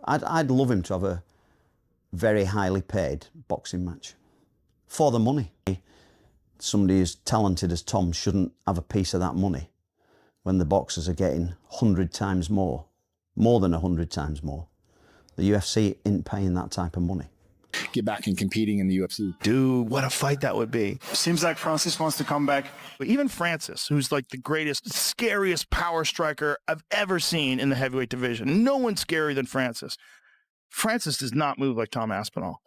I'd love him to have a very highly paid boxing match for the money. Somebody as talented as Tom shouldn't have a piece of that money when the boxers are getting 100 times more than 100 times more. The UFC isn't paying that type of money. Get back in competing in the UFC. Dude, what a fight that would be. Seems like Francis wants to come back. But even Francis, who's like the greatest, scariest power striker I've ever seen in the heavyweight division. No one's scarier than Francis. Francis does not move like Tom Aspinall.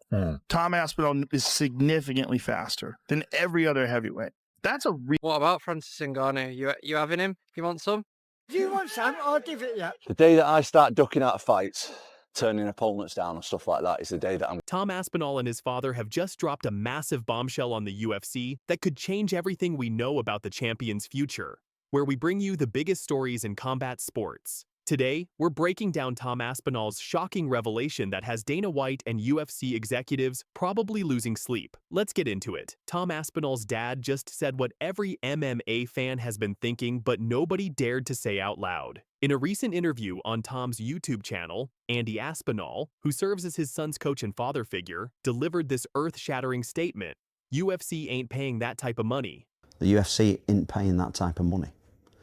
Tom Aspinall is significantly faster than every other heavyweight. That's a real... What about Francis Ngannou? You having him? You want some? Do you want some? I'll give it you. The day that I start ducking out of fights, turning opponents down and stuff like that is the day that I'm... Tom Aspinall and his father have just dropped a massive bombshell on the UFC that could change everything we know about the champion's future, where we bring you the biggest stories in combat sports. Today, we're breaking down Tom Aspinall's shocking revelation that has Dana White and UFC executives probably losing sleep. Let's get into it. Tom Aspinall's dad just said what every MMA fan has been thinking, but nobody dared to say out loud. In a recent interview on Tom's YouTube channel, Andy Aspinall, who serves as his son's coach and father figure, delivered this earth-shattering statement: UFC ain't paying that type of money. The UFC isn't paying that type of money.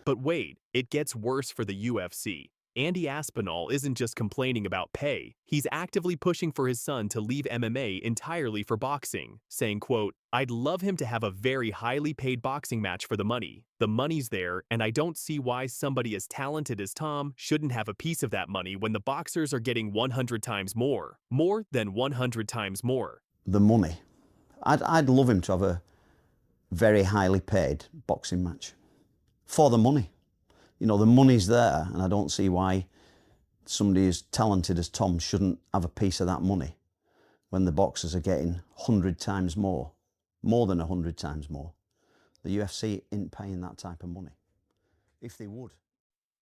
But wait, it gets worse for the UFC. Andy Aspinall isn't just complaining about pay, he's actively pushing for his son to leave MMA entirely for boxing, saying, quote, "I'd love him to have a very highly paid boxing match for the money. The money's there, and I don't see why somebody as talented as Tom shouldn't have a piece of that money when the boxers are getting 100 times more than 100 times more. The money. I'd love him to have a very highly paid boxing match for the money. You know, the money's there, and I don't see why somebody as talented as Tom shouldn't have a piece of that money when the boxers are getting 100 times more than 100 times more. The UFC isn't paying that type of money. If they would.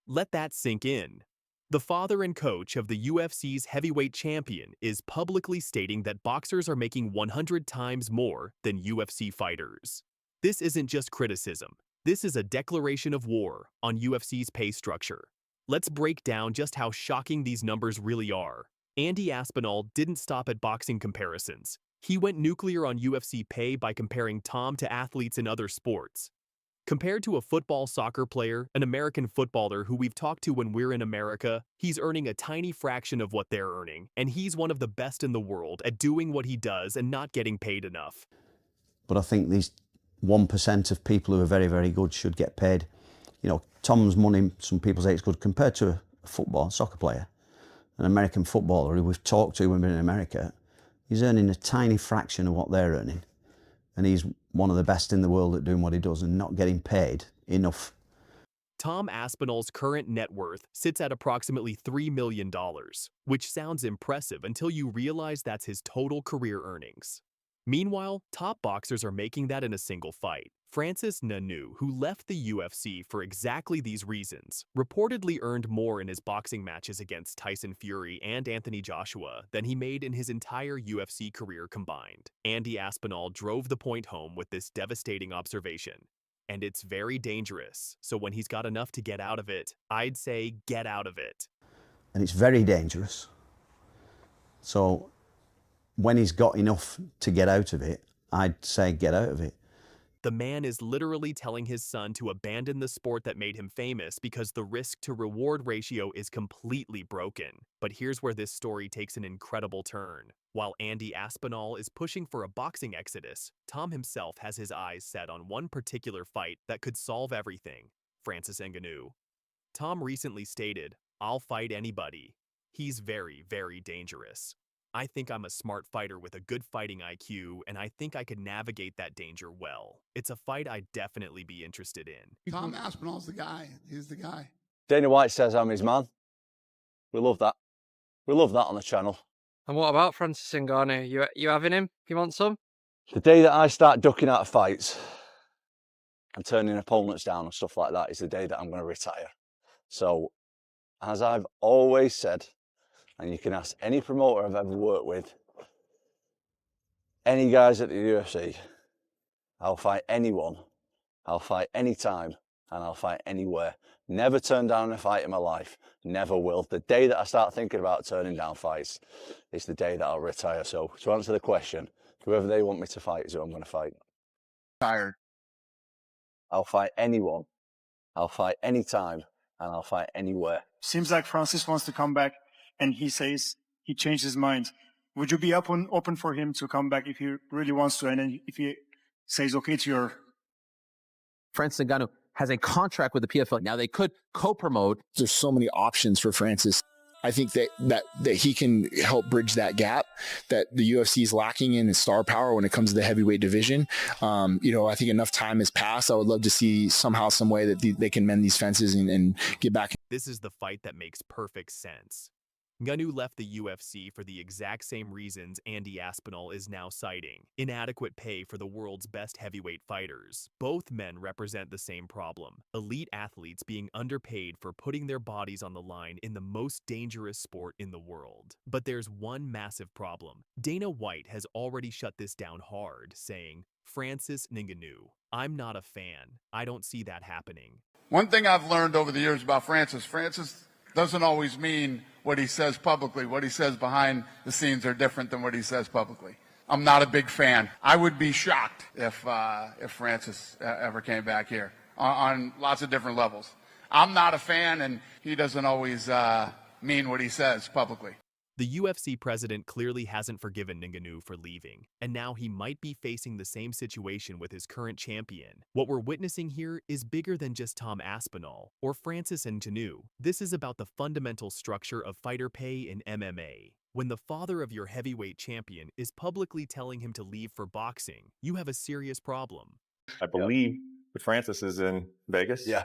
Let that sink in. The father and coach of the UFC's heavyweight champion is publicly stating that boxers are making 100 times more than UFC fighters. This isn't just criticism. This is a declaration of war on UFC's pay structure. Let's break down just how shocking these numbers really are. Andy Aspinall didn't stop at boxing comparisons. He went nuclear on UFC pay by comparing Tom to athletes in other sports. Compared to a football soccer player, an American footballer who we've talked to when we're in America, he's earning a tiny fraction of what they're earning, and he's one of the best in the world at doing what he does and not getting paid enough. But I think these 1% of people who are very, very good should get paid. You know, Tom's money, some people say it's good compared to a soccer player. An American footballer who we've talked to when we're in America, he's earning a tiny fraction of what they're earning. And he's one of the best in the world at doing what he does and not getting paid enough. Tom Aspinall's current net worth sits at approximately $3 million, which sounds impressive until you realize that's his total career earnings. Meanwhile, top boxers are making that in a single fight. Francis Ngannou, who left the UFC for exactly these reasons, reportedly earned more in his boxing matches against Tyson Fury and Anthony Joshua than he made in his entire UFC career combined. Andy Aspinall drove the point home with this devastating observation. And it's very dangerous, so when he's got enough to get out of it, I'd say get out of it. And it's very dangerous. So when he's got enough to get out of it, I'd say get out of it. The man is literally telling his son to abandon the sport that made him famous because the risk-to-reward ratio is completely broken. But here's where this story takes an incredible turn. While Andy Aspinall is pushing for a boxing exodus, Tom himself has his eyes set on one particular fight that could solve everything: Francis Ngannou. Tom recently stated, "I'll fight anybody. He's very, very dangerous. I think I'm a smart fighter with a good fighting IQ, and I think I could navigate that danger well. It's a fight I'd definitely be interested in." Tom Aspinall's the guy. He's the guy. Dana White says I'm his man. We love that. We love that on the channel. And what about Francis Ngannou? You having him? You want some? The day that I start ducking out of fights and turning opponents down and stuff like that is the day that I'm going to retire. So, as I've always said, and you can ask any promoter I've ever worked with, any guys at the UFC, I'll fight anyone, I'll fight anytime, and I'll fight anywhere. Never turned down a fight in my life. Never will. The day that I start thinking about turning down fights is the day that I'll retire. So to answer the question, whoever they want me to fight is who I'm going to fight. Tired. I'll fight anyone. I'll fight anytime, and I'll fight anywhere. Seems like Francis wants to come back, and he says he changed his mind. Would you be open for him to come back if he really wants to, and then if he says okay to your... Francis Ngannou has a contract with the PFL. Now they could co-promote. There's so many options for Francis. I think that he can help bridge that gap that the UFC is lacking in his star power when it comes to the heavyweight division. I think enough time has passed. I would love to see somehow, some way that they can mend these fences and get back. This is the fight that makes perfect sense. Ngannou left the UFC for the exact same reasons Andy Aspinall is now citing: inadequate pay for the world's best heavyweight fighters. Both men represent the same problem: elite athletes being underpaid for putting their bodies on the line in the most dangerous sport in the world. But there's one massive problem. Dana White has already shut this down hard, saying, "Francis Ngannou, I'm not a fan. I don't see that happening." One thing I've learned over the years about Francis doesn't always mean what he says publicly. What he says behind the scenes are different than what he says publicly. I'm not a big fan. I would be shocked if Francis ever came back here on lots of different levels. I'm not a fan, and he doesn't always mean what he says publicly. The UFC president clearly hasn't forgiven Ngannou for leaving, and now he might be facing the same situation with his current champion. What we're witnessing here is bigger than just Tom Aspinall or Francis Ngannou. This is about the fundamental structure of fighter pay in MMA. When the father of your heavyweight champion is publicly telling him to leave for boxing, you have a serious problem. I believe that Francis is in Vegas. Yeah.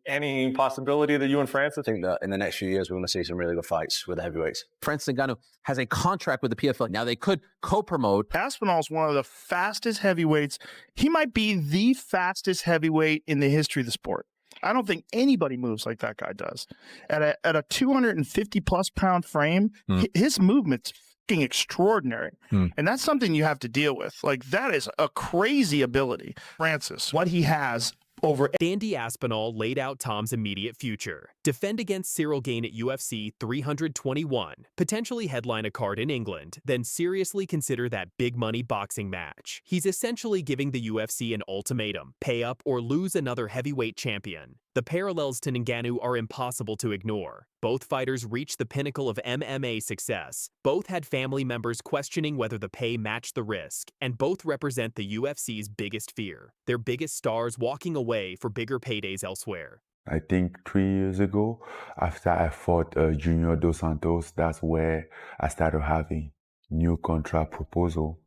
Any possibility that you and Francis? I think that in the next few years, we're going to see some really good fights with the heavyweights. Francis Ngannou has a contract with the PFL. Now they could co-promote. Aspinall's one of the fastest heavyweights. He might be the fastest heavyweight in the history of the sport. I don't think anybody moves like that guy does. At a 250-plus pound frame, his movement's fucking extraordinary. And that's something you have to deal with. Like, that is a crazy ability. Francis, what he has over... Andy Aspinall laid out Tom's immediate future: defend against Ciryl Gane at UFC 321, potentially headline a card in England, then seriously consider that big money boxing match. He's essentially giving the UFC an ultimatum: pay up or lose another heavyweight champion. The parallels to Ngannou are impossible to ignore. Both fighters reached the pinnacle of MMA success. Both had family members questioning whether the pay matched the risk, and both represent the UFC's biggest fear: their biggest stars walking away for bigger paydays elsewhere. I think 3 years ago, after I fought Junior Dos Santos, that's where I started having new contract proposal.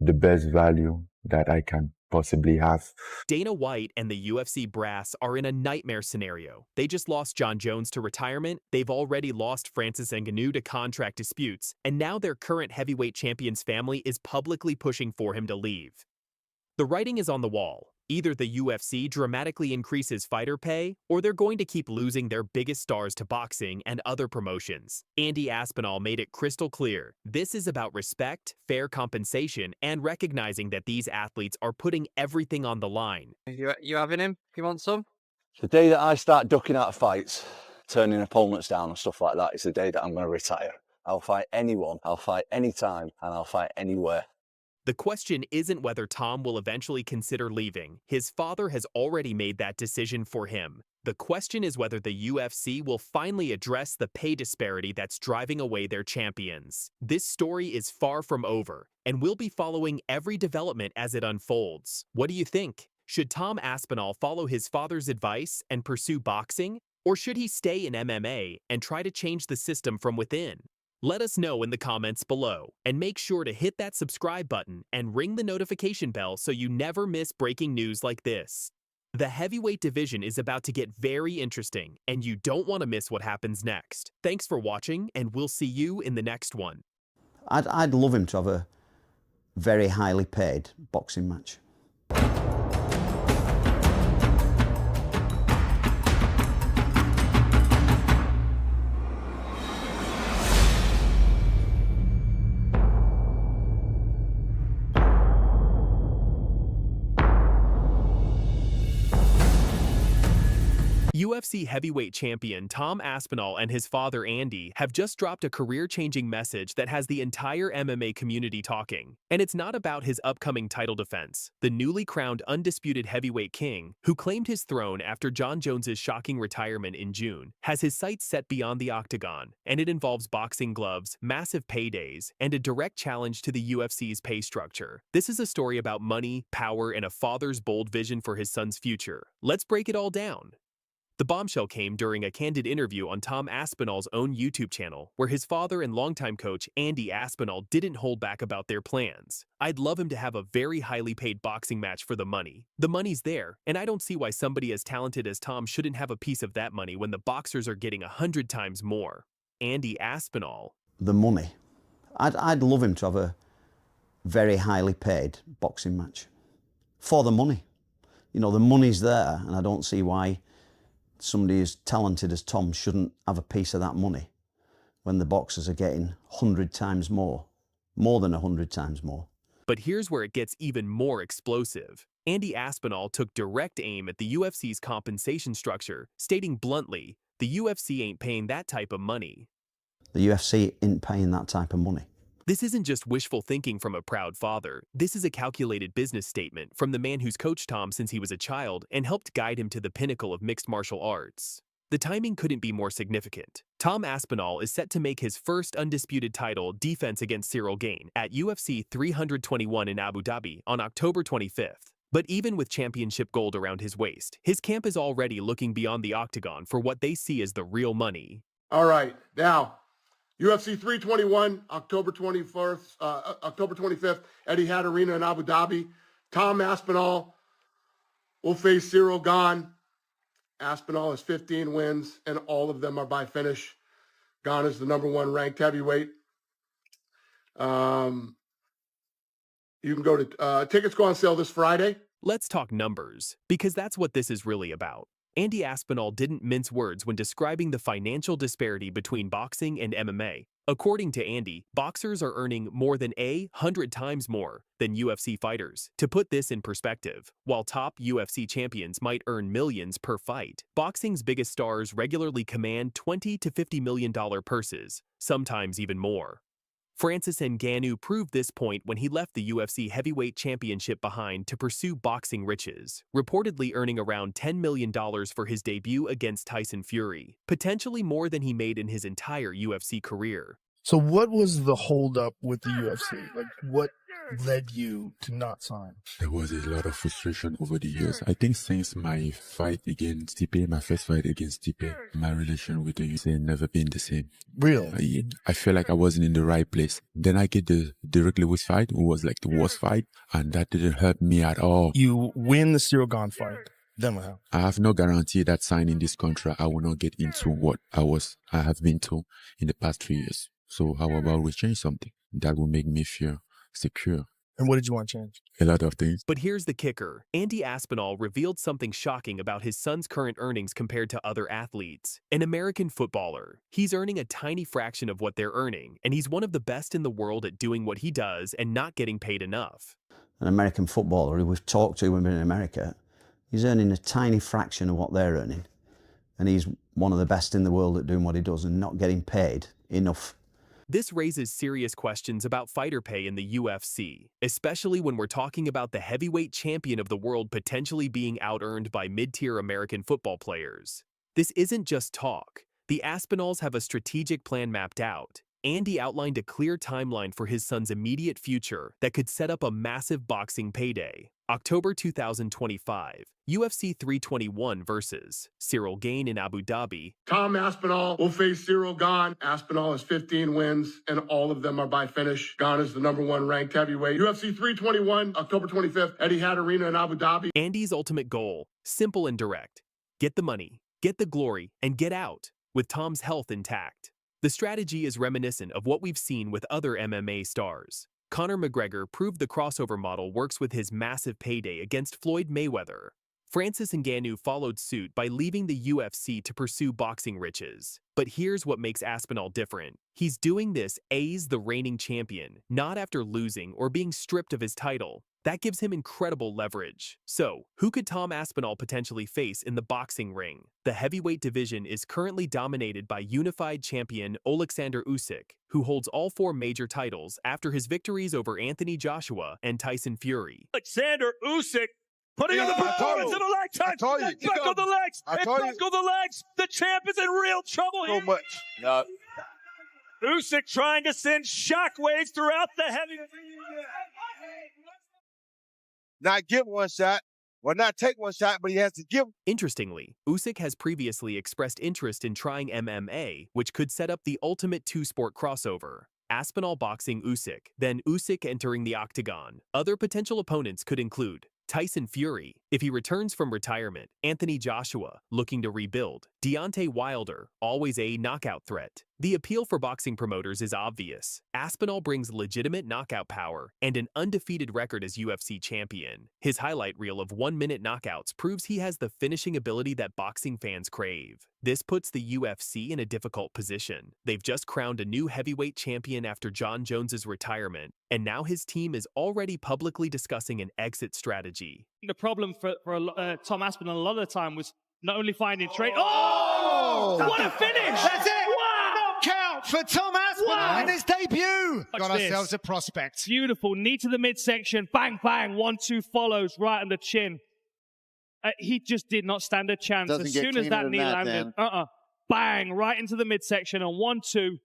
The best value that I can possibly have. Dana White and the UFC brass are in a nightmare scenario. They just lost Jon Jones to retirement, they've already lost Francis Ngannou to contract disputes, and now their current heavyweight champion's family is publicly pushing for him to leave. The writing is on the wall. Either the UFC dramatically increases fighter pay, or they're going to keep losing their biggest stars to boxing and other promotions. Andy Aspinall made it crystal clear: this is about respect, fair compensation, and recognizing that these athletes are putting everything on the line. You having him? You want some? The day that I start ducking out of fights, turning opponents down and stuff like that, is the day that I'm going to retire. I'll fight anyone, I'll fight anytime, and I'll fight anywhere. The question isn't whether Tom will eventually consider leaving. His father has already made that decision for him. The question is whether the UFC will finally address the pay disparity that's driving away their champions. This story is far from over, and we'll be following every development as it unfolds. What do you think? Should Tom Aspinall follow his father's advice and pursue boxing? Or should he stay in MMA and try to change the system from within? Let us know in the comments below, and make sure to hit that subscribe button and ring the notification bell so you never miss breaking news like this. The heavyweight division is about to get very interesting, and you don't want to miss what happens next. Thanks for watching, and we'll see you in the next one. I'd love him to have a very highly paid boxing match. UFC heavyweight champion Tom Aspinall and his father Andy have just dropped a career-changing message that has the entire MMA community talking. And it's not about his upcoming title defense. The newly crowned undisputed heavyweight king, who claimed his throne after Jon Jones' shocking retirement in June, has his sights set beyond the octagon, and it involves boxing gloves, massive paydays, and a direct challenge to the UFC's pay structure. This is a story about money, power, and a father's bold vision for his son's future. Let's break it all down. The bombshell came during a candid interview on Tom Aspinall's own YouTube channel, where his father and longtime coach Andy Aspinall didn't hold back about their plans. "I'd love him to have a very highly paid boxing match for the money. The money's there, and I don't see why somebody as talented as Tom shouldn't have a piece of that money when the boxers are getting 100 times more." Andy Aspinall. The money. I'd love him to have a very highly paid boxing match. For the money. You know, the money's there, and I don't see why somebody as talented as Tom shouldn't have a piece of that money when the boxers are getting 100 times more than 100 times more. But here's where it gets even more explosive. Andy Aspinall took direct aim at the UFC's compensation structure, stating bluntly, "The UFC ain't paying that type of money." The UFC ain't paying that type of money. This isn't just wishful thinking from a proud father. This is a calculated business statement from the man who's coached Tom since he was a child and helped guide him to the pinnacle of mixed martial arts. The timing couldn't be more significant. Tom Aspinall is set to make his first undisputed title defense against Ciryl Gane at UFC 321 in Abu Dhabi on October 25th. But even with championship gold around his waist, his camp is already looking beyond the octagon for what they see as the real money. All right, now, UFC 321, October 25th, Etihad Arena in Abu Dhabi. Tom Aspinall will face Ciryl Gane. Aspinall has 15 wins, and all of them are by finish. Gane is the #1 ranked heavyweight. You can go to, tickets go on sale this Friday. Let's talk numbers, because that's what this is really about. Andy Aspinall didn't mince words when describing the financial disparity between boxing and MMA. According to Andy, boxers are earning more than 100 times more than UFC fighters. To put this in perspective, while top UFC champions might earn millions per fight, boxing's biggest stars regularly command $20 to $50 million purses, sometimes even more. Francis Ngannou proved this point when he left the UFC heavyweight championship behind to pursue boxing riches, reportedly earning around $10 million for his debut against Tyson Fury, potentially more than he made in his entire UFC career. So what was the holdup with the UFC? Like, what led you to not sign? There was a lot of frustration over the years. I think since my fight against Stipe, my first fight against Stipe, my relation with the UFC never been the same. Really? I felt like I wasn't in the right place. Then I get the Derek Lewis fight, who was like the worst fight, and that didn't hurt me at all. You win the Ciryl Gane fight. Then what happened? I have no guarantee that signing this contract, I will not get into what I have been to in the past 3 years. So how about we change something that will make me feel secure? And what did you want to change? A lot of things. But here's the kicker. Andy Aspinall revealed something shocking about his son's current earnings compared to other athletes. An American footballer. He's earning a tiny fraction of what they're earning, and he's one of the best in the world at doing what he does and not getting paid enough. An American footballer who we've talked to when we're in America, he's earning a tiny fraction of what they're earning. And he's one of the best in the world at doing what he does and not getting paid enough. This raises serious questions about fighter pay in the UFC, especially when we're talking about the heavyweight champion of the world potentially being out-earned by mid-tier American football players. This isn't just talk. The Aspinalls have a strategic plan mapped out. Andy outlined a clear timeline for his son's immediate future that could set up a massive boxing payday. October 2025, UFC 321 versus Ciryl Gane in Abu Dhabi. Tom Aspinall will face Ciryl Gane. Aspinall has 15 wins, and all of them are by finish. Gane is the #1 ranked heavyweight. UFC 321, October 25th, Etihad Arena in Abu Dhabi. Andy's ultimate goal, simple and direct. Get the money, get the glory, and get out, with Tom's health intact. The strategy is reminiscent of what we've seen with other MMA stars. Conor McGregor proved the crossover model works with his massive payday against Floyd Mayweather. Francis Ngannou followed suit by leaving the UFC to pursue boxing riches. But here's what makes Aspinall different. He's doing this as the reigning champion, not after losing or being stripped of his title. That gives him incredible leverage. So, who could Tom Aspinall potentially face in the boxing ring? The heavyweight division is currently dominated by unified champion Oleksandr Usyk, who holds all 4 major titles after his victories over Anthony Joshua and Tyson Fury. Alexander Usyk putting on the performance of a lifetime. It's back on the legs. It's back on the legs. The champ is in real trouble here. So much. No. Usyk trying to send shockwaves throughout the heavyweight. Not give one shot, or not take one shot, but he has to give. Interestingly, Usyk has previously expressed interest in trying MMA, which could set up the ultimate 2-sport crossover. Aspinall boxing Usyk, then Usyk entering the octagon. Other potential opponents could include Tyson Fury, if he returns from retirement, Anthony Joshua, looking to rebuild, Deontay Wilder, always a knockout threat. The appeal for boxing promoters is obvious. Aspinall brings legitimate knockout power and an undefeated record as UFC champion. His highlight reel of 1-minute knockouts proves he has the finishing ability that boxing fans crave. This puts the UFC in a difficult position. They've just crowned a new heavyweight champion after Jon Jones' retirement, and now his team is already publicly discussing an exit strategy. The problem for Tom Aspinall a lot of the time was not only finding trade. Oh! What a finish! That's it! Wow! Knockout for Tom Aspinall in his debut! Got ourselves a prospect. Beautiful. Knee to the midsection. Bang, bang. 1-2 follows right on the chin. He just did not stand a chance. As soon as that knee landed, bang, right into the midsection on 1-2.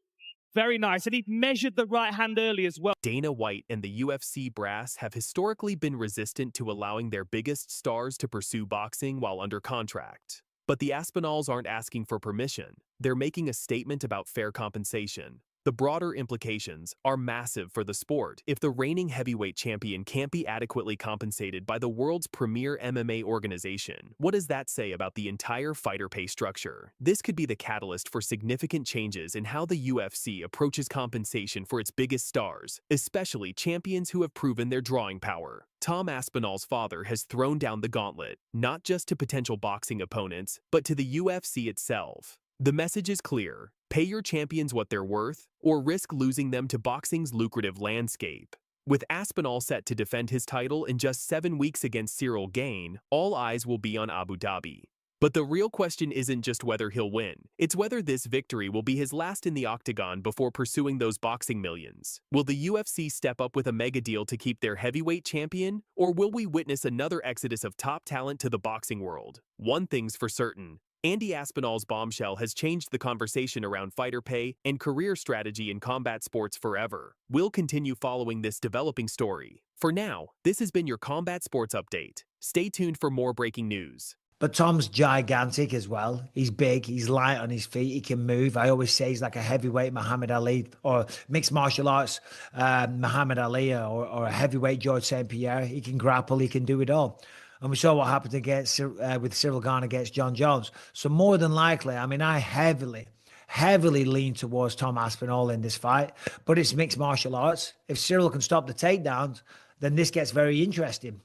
Very nice. And he measured the right hand early as well. Dana White and the UFC brass have historically been resistant to allowing their biggest stars to pursue boxing while under contract. But the Aspinalls aren't asking for permission. They're making a statement about fair compensation. The broader implications are massive for the sport if the reigning heavyweight champion can't be adequately compensated by the world's premier MMA organization. What does that say about the entire fighter pay structure? This could be the catalyst for significant changes in how the UFC approaches compensation for its biggest stars, especially champions who have proven their drawing power. Tom Aspinall's father has thrown down the gauntlet, not just to potential boxing opponents, but to the UFC itself. The message is clear. Pay your champions what they're worth, or risk losing them to boxing's lucrative landscape. With Aspinall set to defend his title in just 7 weeks against Ciryl Gane, all eyes will be on Abu Dhabi. But the real question isn't just whether he'll win. It's whether this victory will be his last in the octagon before pursuing those boxing millions. Will the UFC step up with a mega deal to keep their heavyweight champion, or will we witness another exodus of top talent to the boxing world? One thing's for certain. Andy Aspinall's Bombshell has changed the conversation around fighter pay and career strategy in combat sports forever. We'll continue following this developing story. For now, this has been your Combat Sports Update. Stay tuned for more breaking news. But Tom's gigantic as well. He's big, he's light on his feet, he can move. I always say he's like a heavyweight Muhammad Ali, or mixed martial arts Muhammad Ali, or a heavyweight George St. Pierre. He can grapple, he can do it all. And we saw what happened against with Ciryl Gane against Jon Jones. So more than likely, I mean, I heavily lean towards Tom Aspinall in this fight, but it's mixed martial arts. If Ciryl can stop the takedowns, then this gets very interesting.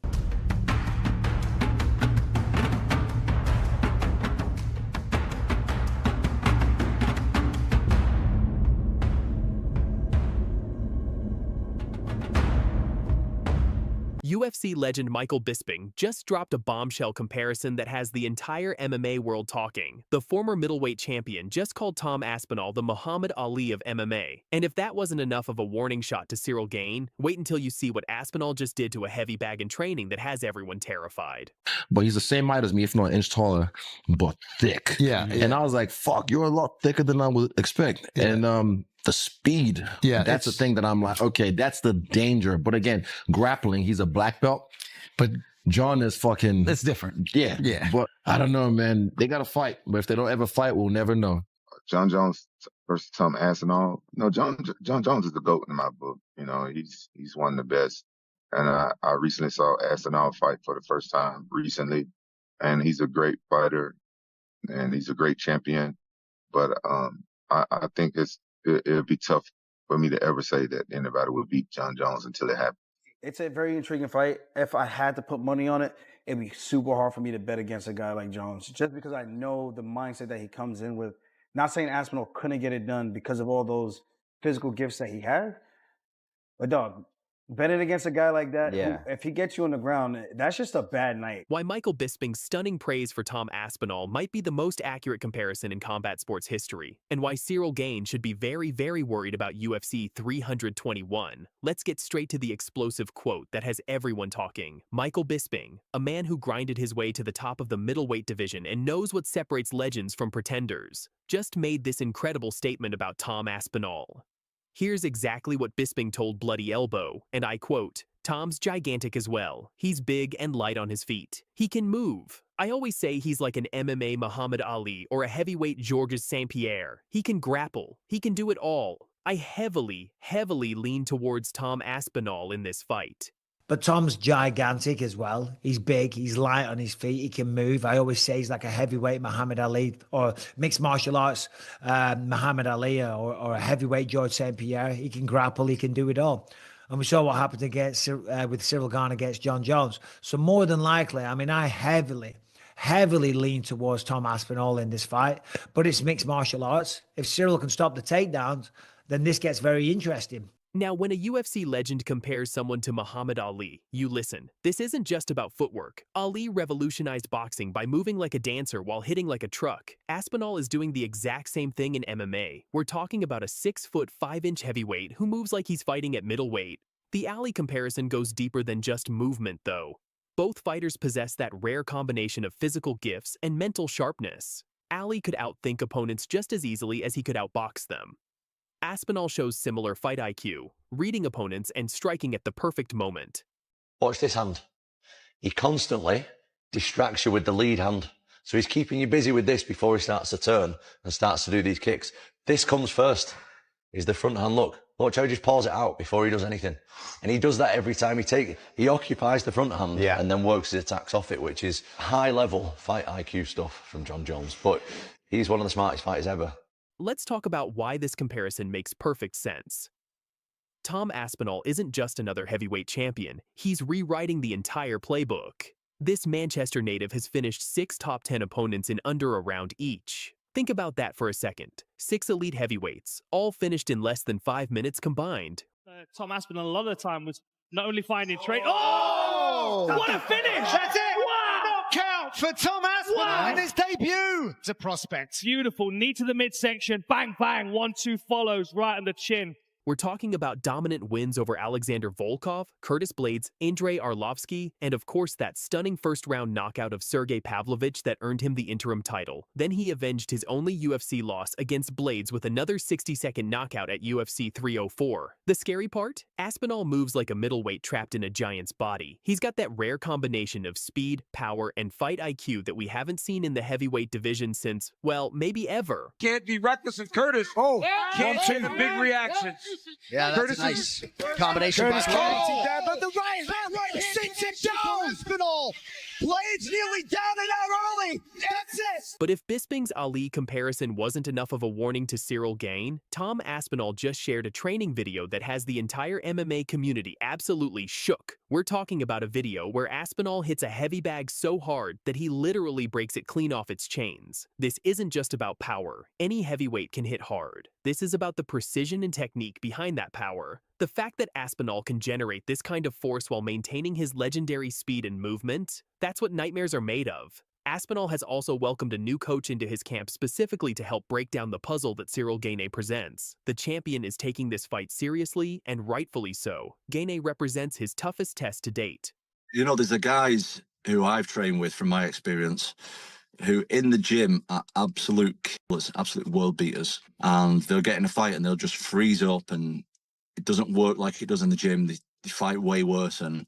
UFC legend Michael Bisping just dropped a bombshell comparison that has the entire MMA world talking. The former middleweight champion just called Tom Aspinall the Muhammad Ali of MMA. And if that wasn't enough of a warning shot to Ciryl Gane, wait until you see what Aspinall just did to a heavy bag in training that has everyone terrified. But he's the same height as me, if not an inch taller, but thick. Yeah. And I was like, fuck, you're a lot thicker than I would expect. Yeah. And the speed. Yeah. That's the thing that I'm like, okay, that's the danger. But again, grappling, he's a black belt. But Jon is fucking... That's different. Yeah. Yeah. But I don't know, man. They got to fight. But if they don't ever fight, we'll never know. Jon Jones versus Tom Aspinall. No, Jon Jones is the GOAT in my book. You know, he's one of the best. And I recently saw Aspinall fight for the first time recently. And he's a great fighter. And he's a great champion. But I think it'll be tough for me to ever say that anybody will beat Jon Jones until it happens. It's a very intriguing fight. If I had to put money on it, it'd be super hard for me to bet against a guy like Jones, just because I know the mindset that he comes in with. Not saying Aspinall couldn't get it done because of all those physical gifts that he had, but dog, Betting against a guy like that, Yeah. if he gets you on the ground, that's just a bad night. Why Michael Bisping's stunning praise for Tom Aspinall might be the most accurate comparison in combat sports history, and why Ciryl Gane should be very, very worried about UFC 321. Let's get straight to the explosive quote that has everyone talking. Michael Bisping, a man who grinded his way to the top of the middleweight division and knows what separates legends from pretenders, just made this incredible statement about Tom Aspinall. Here's exactly what Bisping told Bloody Elbow, and I quote, "Tom's gigantic as well. He's big and light on his feet. He can move. I always say he's like an MMA Muhammad Ali or a heavyweight Georges St. Pierre. He can grapple. He can do it all. I heavily, heavily lean towards Tom Aspinall in this fight." But Tom's gigantic as well. He's big, he's light on his feet, he can move. I always say he's like a heavyweight Muhammad Ali or mixed martial arts Muhammad Ali or a heavyweight George St. Pierre. He can grapple, he can do it all. And we saw what happened against with Ciryl Gane against Jon Jones. So more than likely, I mean, I heavily lean towards Tom Aspinall in this fight, but it's mixed martial arts. If Ciryl can stop the takedowns, then this gets very interesting. Now, when a UFC legend compares someone to Muhammad Ali, you listen. This isn't just about footwork. Ali revolutionized boxing by moving like a dancer while hitting like a truck. Aspinall is doing the exact same thing in MMA. We're talking about a 6', 5" heavyweight who moves like he's fighting at middleweight. The Ali comparison goes deeper than just movement, though. Both fighters possess that rare combination of physical gifts and mental sharpness. Ali could outthink opponents just as easily as he could outbox them. Aspinall shows similar fight IQ, reading opponents and striking at the perfect moment. Watch this hand. He constantly distracts you with the lead hand. So he's keeping you busy with this before he starts to turn and starts to do these kicks. This comes first, is the front hand look. Watch how he just pulls it out before he does anything. And he does that every time he occupies the front hand and then works his attacks off it, which is high level fight IQ stuff from Jon Jones. But he's one of the smartest fighters ever. Let's talk about why this comparison makes perfect sense. Tom Aspinall isn't just another heavyweight champion, he's rewriting the entire playbook. This Manchester native has finished 6 top 10 opponents in under a round each. Think about that for a second. 6 elite heavyweights, all finished in less than 5 minutes combined. Tom Aspinall a lot of the time was not only finding trade. Oh! What a finish! That's it! Wow! Knockout for Tom Aspinall in his debut! It's a prospect. Beautiful. Knee to the midsection. Bang, bang. 1-2 follows right on the chin. We're talking about dominant wins over Alexander Volkov, Curtis Blades, Andrei Arlovsky, and of course that stunning first-round knockout of Sergey Pavlovich that earned him the interim title. Then he avenged his only UFC loss against Blades with another 60-second knockout at UFC 304. The scary part? Aspinall moves like a middleweight trapped in a giant's body. He's got that rare combination of speed, power, and fight IQ that we haven't seen in the heavyweight division since, well, maybe ever. Can't be reckless with Curtis. Oh, can't see the big reactions. Yeah, that's Curtis a nice combination. Curtis by Blades. But the right sinks it down. Aspinall. Blades nearly down and out early. That's it. But if Bisping's Ali comparison wasn't enough of a warning to Ciryl Gane, Tom Aspinall just shared a training video that has the entire MMA community absolutely shook. We're talking about a video where Aspinall hits a heavy bag so hard that he literally breaks it clean off its chains. This isn't just about power. Any heavyweight can hit hard. This is about the precision and technique behind that power. The fact that Aspinall can generate this kind of force while maintaining his legendary speed and movement, that's what nightmares are made of. Aspinall has also welcomed a new coach into his camp specifically to help break down the puzzle that Ciryl Gane presents. The champion is taking this fight seriously, and rightfully so. Gane represents his toughest test to date. You know, there's the guys who I've trained with from my experience who in the gym are absolute killers, absolute world beaters. And they'll get in a fight and they'll just freeze up and it doesn't work like it does in the gym. They fight way worse. And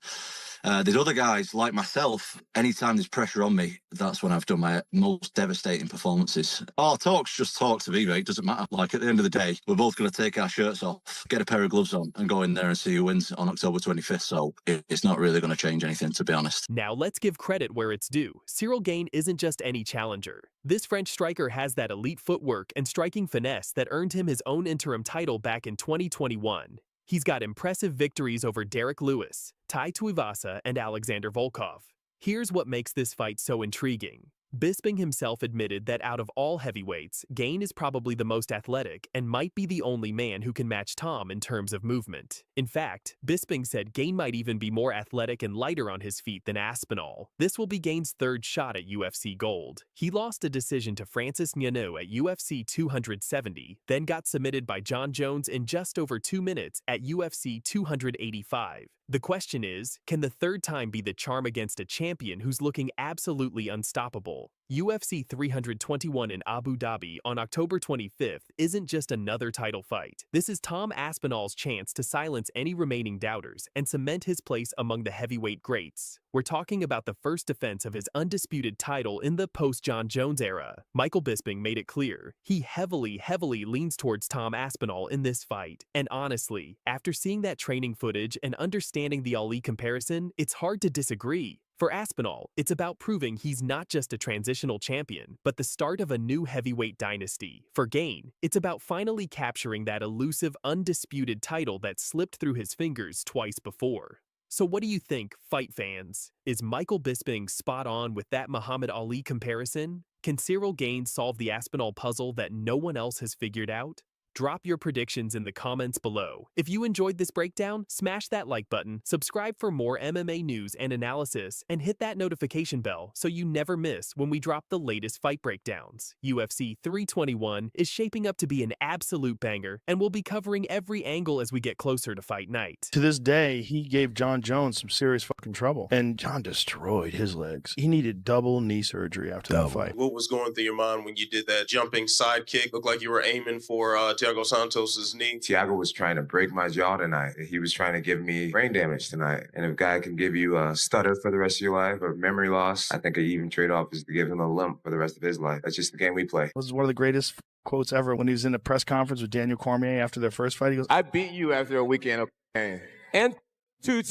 there's other guys like myself, anytime there's pressure on me, that's when I've done my most devastating performances. Oh, talk's just talk to me, mate. It doesn't matter. Like at the end of the day, we're both going to take our shirts off, get a pair of gloves on and go in there and see who wins on October 25th. So it's not really going to change anything, to be honest. Now let's give credit where it's due. Ciryl Gane isn't just any challenger. This French striker has that elite footwork and striking finesse that earned him his own interim title back in 2021. He's got impressive victories over Derek Lewis, Tai Tuivasa, and Alexander Volkov. Here's what makes this fight so intriguing. Bisping himself admitted that out of all heavyweights, Gane is probably the most athletic and might be the only man who can match Tom in terms of movement. In fact, Bisping said Gane might even be more athletic and lighter on his feet than Aspinall. This will be Gane's third shot at UFC gold. He lost a decision to Francis Ngannou at UFC 270, then got submitted by Jon Jones in just over 2 minutes at UFC 285. The question is, can the third time be the charm against a champion who's looking absolutely unstoppable? UFC 321 in Abu Dhabi on October 25th isn't just another title fight. This is Tom Aspinall's chance to silence any remaining doubters and cement his place among the heavyweight greats. We're talking about the first defense of his undisputed title in the post-Jon Jones era. Michael Bisping made it clear he heavily leans towards Tom Aspinall in this fight. And honestly, after seeing that training footage and understanding the Ali comparison, it's hard to disagree. For Aspinall, it's about proving he's not just a transitional champion, but the start of a new heavyweight dynasty. For Gane, it's about finally capturing that elusive, undisputed title that slipped through his fingers twice before. So what do you think, fight fans? Is Michael Bisping spot on with that Muhammad Ali comparison? Can Ciryl Gane solve the Aspinall puzzle that no one else has figured out? Drop your predictions in the comments below. If you enjoyed this breakdown, smash that like button, subscribe for more MMA news and analysis, and hit that notification bell so you never miss when we drop the latest fight breakdowns. UFC 321 is shaping up to be an absolute banger, and we'll be covering every angle as we get closer to fight night. To this day, he gave Jon Jones some serious fucking trouble, and Jon destroyed his legs. He needed double knee surgery after that fight. What was going through your mind when you did that jumping side kick? Looked like you were aiming for Thiago Santos's knee. Thiago was trying to break my jaw tonight. He was trying to give me brain damage tonight. And if a guy can give you a stutter for the rest of your life or memory loss, I think an even trade-off is to give him a lump for the rest of his life. That's just the game we play. This is one of the greatest quotes ever when he was in a press conference with Daniel Cormier after their first fight. He goes, I beat you after a weekend of pain. And two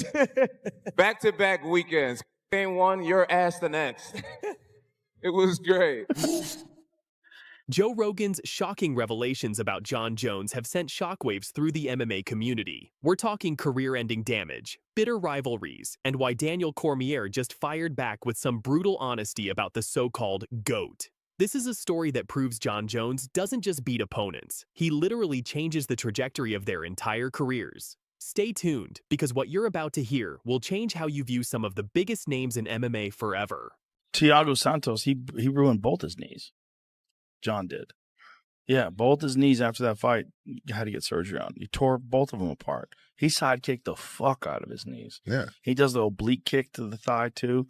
back-to-back weekends. Game one, your ass the next. It was great. Joe Rogan's shocking revelations about Jon Jones have sent shockwaves through the MMA community. We're talking career-ending damage, bitter rivalries, and why Daniel Cormier just fired back with some brutal honesty about the so-called GOAT. This is a story that proves Jon Jones doesn't just beat opponents. He literally changes the trajectory of their entire careers. Stay tuned, because what you're about to hear will change how you view some of the biggest names in MMA forever. Thiago Santos, he ruined both his knees. Jon did. Yeah, both his knees after that fight, he had to get surgery on. He tore both of them apart. He sidekicked the fuck out of his knees. Yeah. He does the oblique kick to the thigh, too.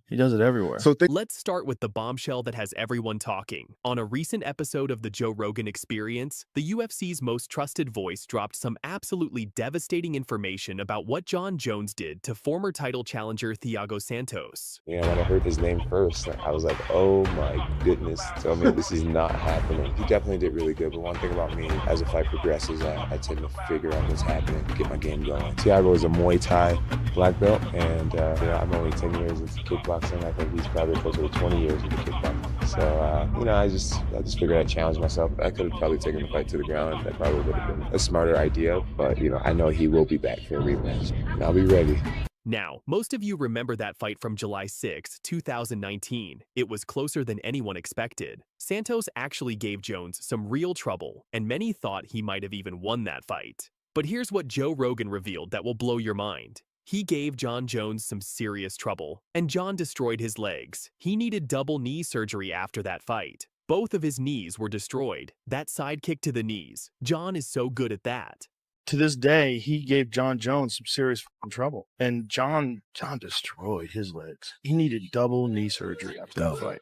He does it everywhere. So let's start with the bombshell that has everyone talking. On a recent episode of the Joe Rogan Experience, the UFC's most trusted voice dropped some absolutely devastating information about what Jon Jones did to former title challenger Thiago Santos. Yeah, when I heard his name first, I was like, oh my goodness. Tell me this is not happening. He definitely did really good, but one thing about me, as the fight progresses, I tend to figure out what's happening, get my game going. Thiago is a Muay Thai black belt, and I'm only 10 years into kickboxing. I think he's probably closer to 20 years into kickboxing. So, I just figured I'd challenge myself. I could have probably taken the fight to the ground. That probably would have been a smarter idea, but, I know he will be back for a rematch, and I'll be ready. Now, most of you remember that fight from July 6, 2019. It was closer than anyone expected. Santos actually gave Jones some real trouble, and many thought he might have even won that fight. But here's what Joe Rogan revealed that will blow your mind. He gave Jon Jones some serious trouble, and Jon destroyed his legs. He needed double knee surgery after that fight. Both of his knees were destroyed. That side kick to the knees. Jon is so good at that. To this day, he gave Jon Jones some serious trouble, and Jon destroyed his legs. He needed double knee surgery after that fight.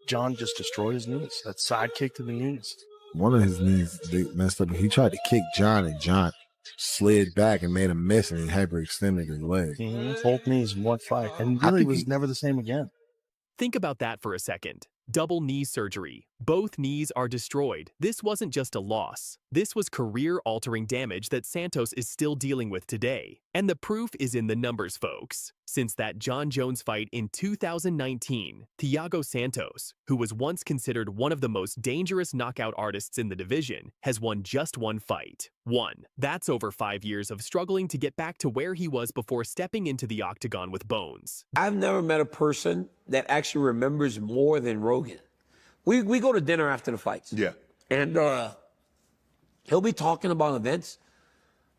Jon just destroyed his knees. That side kick to the knees. One of his knees, they messed up. He tried to kick Jon, and Jon slid back and made a mess, and he hyperextended his leg. Both knees in one fight, and really was never the same again. Think about that for a second. Double knee surgery. Both knees are destroyed. This wasn't just a loss. This was career-altering damage that Santos is still dealing with today. And the proof is in the numbers, folks. Since that Jon Jones fight in 2019, Thiago Santos, who was once considered one of the most dangerous knockout artists in the division, has won just one fight. One. That's over 5 years of struggling to get back to where he was before stepping into the octagon with Bones. I've never met a person that actually remembers more than Rogan. We go to dinner after the fights. Yeah. And he'll be talking about events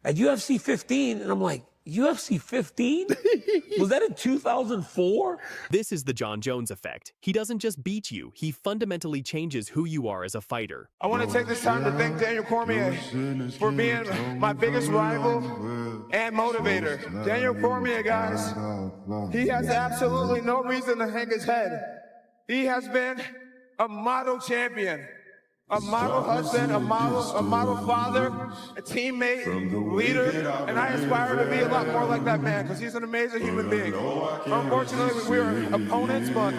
at UFC 15, and I'm like, UFC 15? Was that in 2004? This is the Jon Jones effect. He doesn't just beat you, he fundamentally changes who you are as a fighter. I want to take this time to thank Daniel Cormier for being my biggest rival and motivator. Daniel Cormier, guys, he has absolutely no reason to hang his head. He has been a model champion, a model husband, a model father, a teammate, leader, and I aspire to be a lot more like that man because he's an amazing human being. Unfortunately, we were opponents, but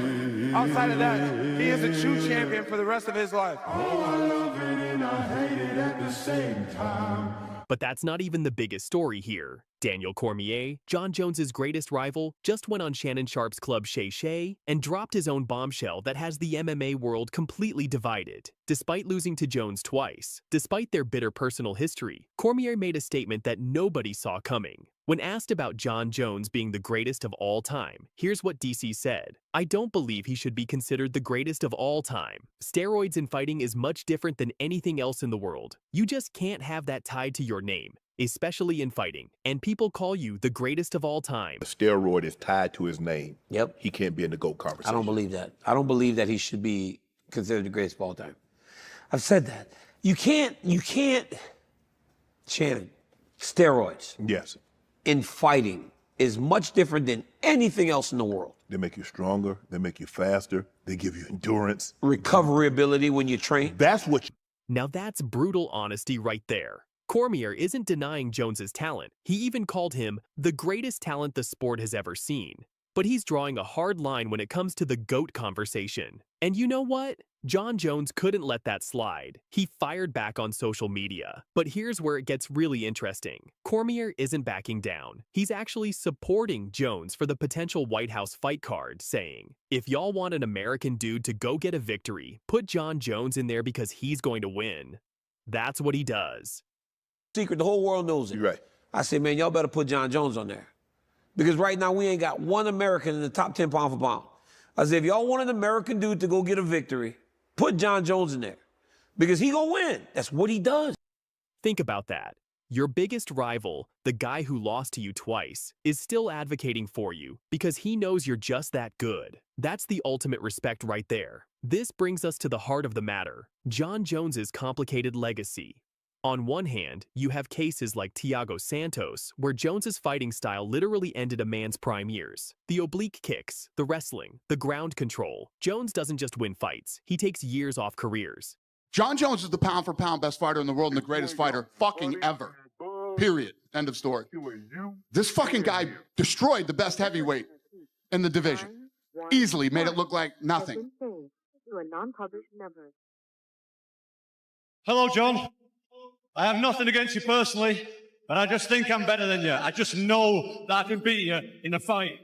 outside of that, he is a true champion for the rest of his life. Oh, I love it and I hate it at the same time. But that's not even the biggest story here. Daniel Cormier, Jon Jones' greatest rival, just went on Shannon Sharp's club Shay Shay and dropped his own bombshell that has the MMA world completely divided. Despite losing to Jones twice, despite their bitter personal history, Cormier made a statement that nobody saw coming. When asked about Jon Jones being the greatest of all time, here's what DC said. I don't believe he should be considered the greatest of all time. Steroids in fighting is much different than anything else in the world. You just can't have that tied to your name, especially in fighting, and people call you the greatest of all time. The steroid is tied to his name. Yep. He can't be in the GOAT conversation. I don't believe that. I don't believe that he should be considered the greatest of all time. I've said that. You can't, Shannon, steroids. Yes. In fighting is much different than anything else in the world. They make you stronger. They make you faster. They give you endurance. Recovery ability when you train. That's what you... Now that's brutal honesty right there. Cormier isn't denying Jones's talent. He even called him the greatest talent the sport has ever seen. But he's drawing a hard line when it comes to the GOAT conversation. And you know what? Jon Jones couldn't let that slide. He fired back on social media. But here's where it gets really interesting. Cormier isn't backing down. He's actually supporting Jones for the potential White House fight card, saying, if y'all want an American dude to go get a victory, put Jon Jones in there because he's going to win. That's what he does. Secret, the whole world knows it. You're right. I say, man, y'all better put Jon Jones on there. Because right now we ain't got one American in the top 10 pound for pound. I said, if y'all want an American dude to go get a victory, put Jon Jones in there. Because he gonna win. That's what he does. Think about that. Your biggest rival, the guy who lost to you twice, is still advocating for you because he knows you're just that good. That's the ultimate respect right there. This brings us to the heart of the matter, Jon Jones's complicated legacy. On one hand, you have cases like Thiago Santos, where Jones's fighting style literally ended a man's prime years. The oblique kicks, the wrestling, the ground control. Jones doesn't just win fights, he takes years off careers. Jon Jones is the pound-for-pound best fighter in the world and the greatest fighter fucking ever. Period. End of story. This fucking guy destroyed the best heavyweight in the division. Easily made it look like nothing. Hello, Jon. I have nothing against you personally, but I just think I'm better than you. I just know that I can beat you in a fight.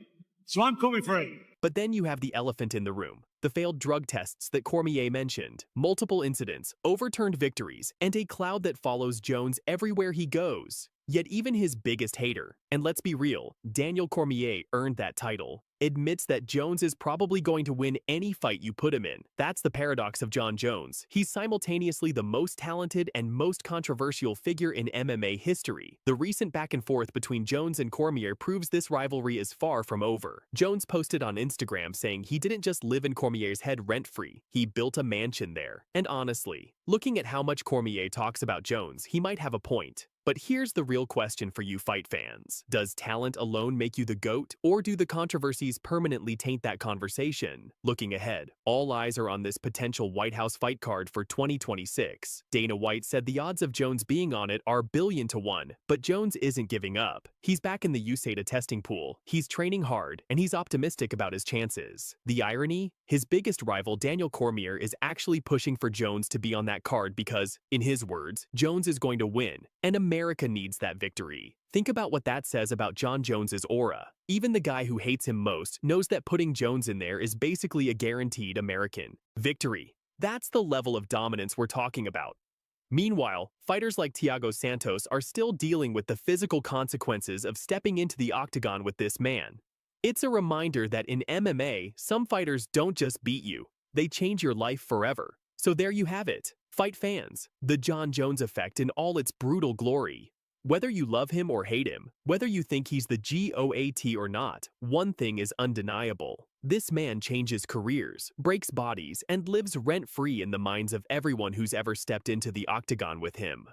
So I'm coming for it. But then you have the elephant in the room, the failed drug tests that Cormier mentioned, multiple incidents, overturned victories, and a cloud that follows Jones everywhere he goes. Yet even his biggest hater, and let's be real, Daniel Cormier earned that title, admits that Jones is probably going to win any fight you put him in. That's the paradox of Jon Jones. He's simultaneously the most talented and most controversial figure in MMA history. The recent back and forth between Jones and Cormier proves this rivalry is far from over. Jones posted on Instagram saying he didn't just live in Cormier's head rent-free, he built a mansion there. And honestly, looking at how much Cormier talks about Jones, he might have a point. But here's the real question for you fight fans. Does talent alone make you the GOAT, or do the controversies permanently taint that conversation? Looking ahead, all eyes are on this potential White House fight card for 2026. Dana White said the odds of Jones being on it are 1,000,000,000 to 1, but Jones isn't giving up. He's back in the USADA testing pool, he's training hard, and he's optimistic about his chances. The irony? His biggest rival, Daniel Cormier, is actually pushing for Jones to be on that card because, in his words, Jones is going to win, and America needs that victory. Think about what that says about Jon Jones's aura. Even the guy who hates him most knows that putting Jones in there is basically a guaranteed American victory. That's the level of dominance we're talking about. Meanwhile, fighters like Thiago Santos are still dealing with the physical consequences of stepping into the octagon with this man. It's a reminder that in MMA, some fighters don't just beat you, they change your life forever. So there you have it. Fight fans, the Jon Jones effect in all its brutal glory. Whether you love him or hate him, whether you think he's the GOAT or not, one thing is undeniable. This man changes careers, breaks bodies, and lives rent-free in the minds of everyone who's ever stepped into the octagon with him.